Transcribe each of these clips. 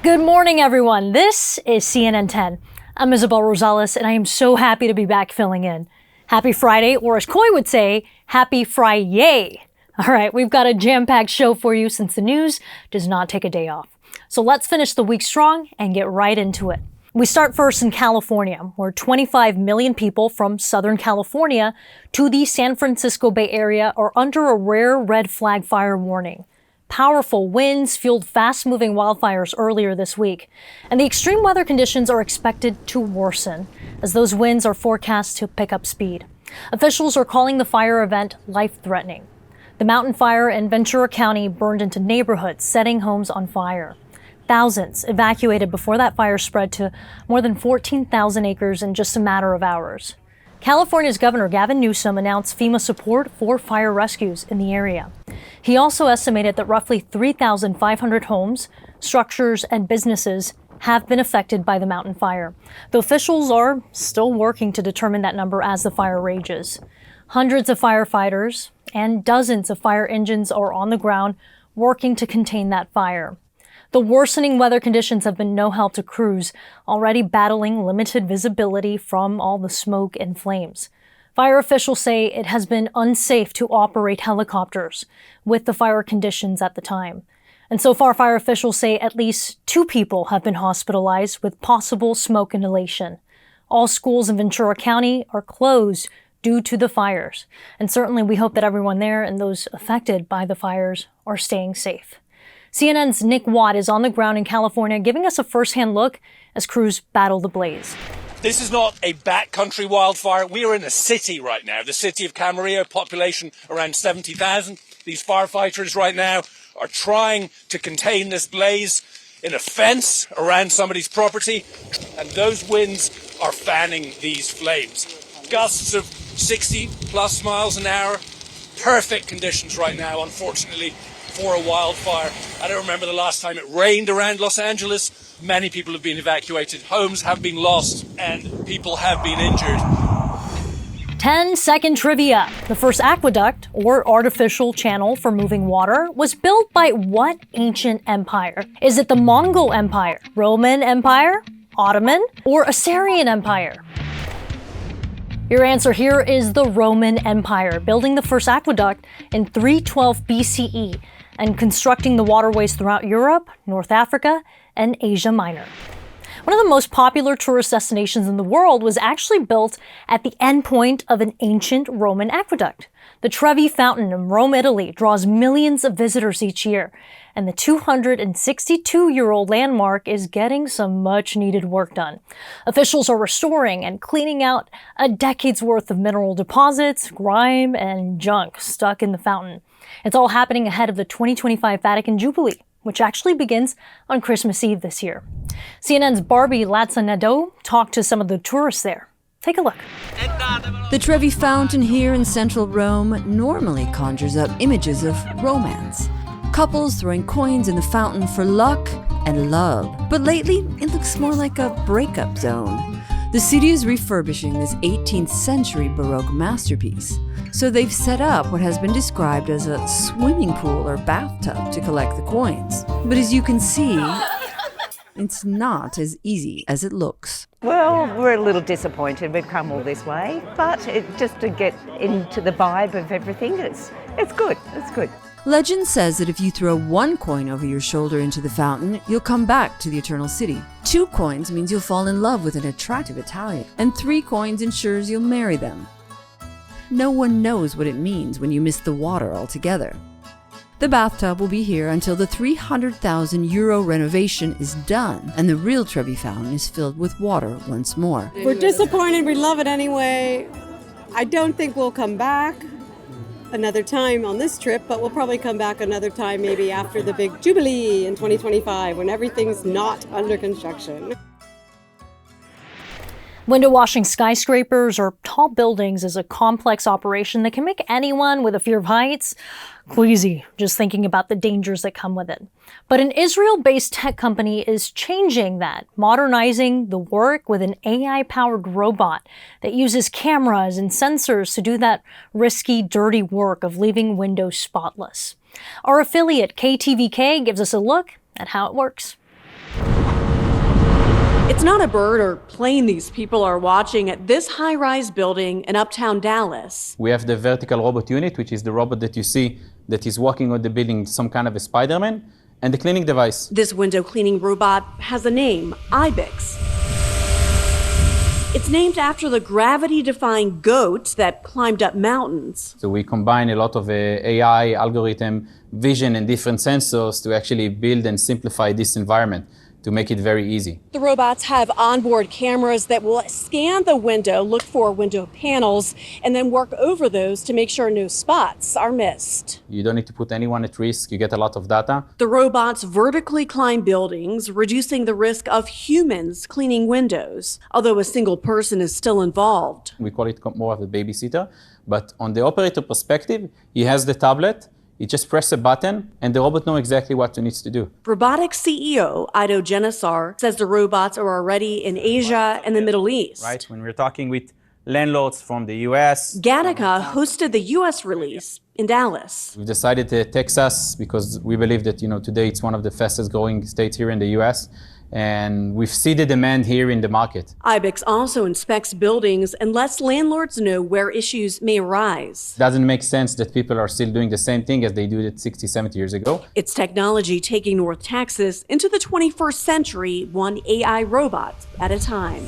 Good morning, everyone. This is CNN 10. I'm Isabel Rosales, and I am so happy to be back filling in. Happy Friday, or as Coy would say, happy Fry-yay. All right, we've got a jam-packed show for you since the news does not take a day off. So let's finish the week strong and get right into it. We start first in California, where 25 million people from Southern California to the San Francisco Bay Area are under a rare red flag fire warning. Powerful winds fueled fast-moving wildfires earlier this week, and the extreme weather conditions are expected to worsen as those winds are forecast to pick up speed. Officials are calling the fire event life-threatening. The mountain fire in Ventura County burned into neighborhoods, setting homes on fire. Thousands evacuated before that fire spread to more than 14,000 acres in just a matter of hours. California's Governor Gavin Newsom announced FEMA support for fire rescues in the area. He also estimated that roughly 3,500 homes, structures, and businesses have been affected by the mountain fire. The officials are still working to determine that number as the fire rages. Hundreds of firefighters and dozens of fire engines are on the ground working to contain that fire. The worsening weather conditions have been no help to crews already battling limited visibility from all the smoke and flames. Fire officials say it has been unsafe to operate helicopters with the fire conditions at the time. And so far, fire officials say at least 2 people have been hospitalized with possible smoke inhalation. All schools in Ventura County are closed due to the fires. And certainly we hope that everyone there and those affected by the fires are staying safe. CNN's Nick Watt is on the ground in California, giving us a first-hand look as crews battle the blaze. This is not a backcountry wildfire. We are in a city right now, the city of Camarillo, population around 70,000. These firefighters right now are trying to contain this blaze in a fence around somebody's property, and those winds are fanning these flames. Gusts of 60 plus miles an hour. Perfect conditions right now, unfortunately, for a wildfire. I don't remember the last time it rained around Los Angeles. Many people have been evacuated, homes have been lost, and people have been injured. 10-second trivia. The first aqueduct, or artificial channel for moving water, was built by what ancient empire? Is it the Mongol Empire, Roman Empire, Ottoman, or Assyrian Empire? Your answer here is the Roman Empire, building the first aqueduct in 312 BCE and constructing the waterways throughout Europe, North Africa, and Asia Minor. One of the most popular tourist destinations in the world was actually built at the endpoint of an ancient Roman aqueduct. The Trevi fountain in Rome, Italy, draws millions of visitors each year, and the 262-year-old landmark is getting some much-needed work done. Officials are restoring and cleaning out a decade's worth of mineral deposits, grime, and junk stuck in the fountain. It's all happening ahead of the 2025 Vatican Jubilee, which actually begins on Christmas Eve this year. CNN's Barbie Latza-Nadeau talked to some of the tourists there. Take a look. The Trevi fountain here in central Rome normally conjures up images of romance. Couples throwing coins in the fountain for luck and love. But lately, it looks more like a breakup zone. The city is refurbishing this 18th century Baroque masterpiece. So they've set up what has been described as a swimming pool or bathtub to collect the coins. But as you can see, it's not as easy as it looks. Well, we're a little disappointed we've come all this way, but just to get into the vibe of everything, it's good, it's good. Legend says that if you throw 1 coin over your shoulder into the fountain, you'll come back to the Eternal City. 2 coins means you'll fall in love with an attractive Italian, and 3 coins ensures you'll marry them. No one knows what it means when you miss the water altogether. The bathtub will be here until the €300,000 renovation is done, and the real Trevi fountain is filled with water once more. We're disappointed, we love it anyway. I don't think we'll come back another time on this trip, but we'll probably come back another time maybe after the big Jubilee in 2025 when everything's not under construction. Window washing skyscrapers or tall buildings is a complex operation that can make anyone with a fear of heights queasy just thinking about the dangers that come with it. But an Israel-based tech company is changing that, modernizing the work with an AI-powered robot that uses cameras and sensors to do that risky, dirty work of leaving windows spotless. Our affiliate KTVK gives us a look at how it works. It's not a bird or plane these people are watching at this high-rise building in uptown Dallas. We have the vertical robot unit, which is the robot that you see that is walking on the building, some kind of a Spider-Man, and the cleaning device. This window cleaning robot has a name, Ibex. It's named after the gravity-defying goat that climbed up mountains. So we combine a lot of AI, algorithm, vision, and different sensors to actually build and simplify this environment to make it very easy. The robots have onboard cameras that will scan the window, look for window panels, and then work over those to make sure no spots are missed. You don't need to put anyone at risk. You get a lot of data. The robots vertically climb buildings, reducing the risk of humans cleaning windows, although a single person is still involved. We call it more of a babysitter. But on the operator perspective, he has the tablet. You just press a button, and the robot knows exactly what it needs to do. Robotics CEO Ido Genisar says the robots are already in Asia and the Middle East. Right, when we're talking with landlords from the US. Gattaca hosted the US release in Dallas. We've decided to Texas because we believe that today it's one of the fastest growing states here in the US. And we've seen the demand here in the market. Ibex also inspects buildings and lets landlords know where issues may arise. It doesn't make sense that people are still doing the same thing as they did 60, 70 years ago. It's technology taking North Texas into the 21st century, one AI robot at a time.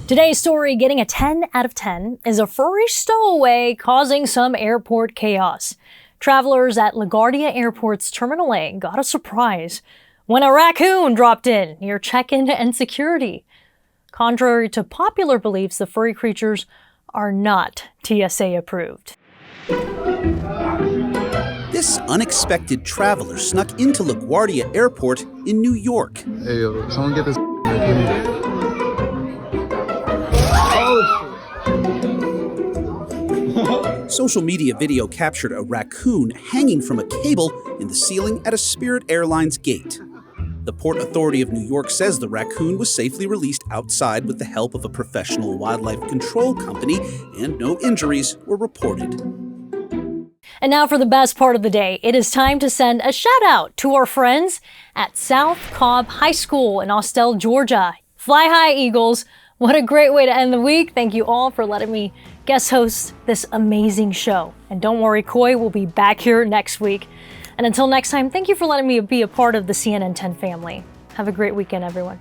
Today's story, getting a 10 out of 10, is a furry stowaway causing some airport chaos. Travelers at LaGuardia Airport's Terminal A got a surprise when a raccoon dropped in near check-in and security. Contrary to popular beliefs, the furry creatures are not TSA approved. This unexpected traveler snuck into LaGuardia Airport in New York. Hey, yo, someone get this. Social media video captured a raccoon hanging from a cable in the ceiling at a Spirit Airlines gate. The Port Authority of New York says the raccoon was safely released outside with the help of a professional wildlife control company, and no injuries were reported. And now for the best part of the day. It is time to send a shout out to our friends at South Cobb High School in Austell, Georgia. Fly high, Eagles. What a great way to end the week. Thank you all for letting me guest host this amazing show. And don't worry, Koi will be back here next week. And until next time, thank you for letting me be a part of the CNN 10 family. Have a great weekend, everyone.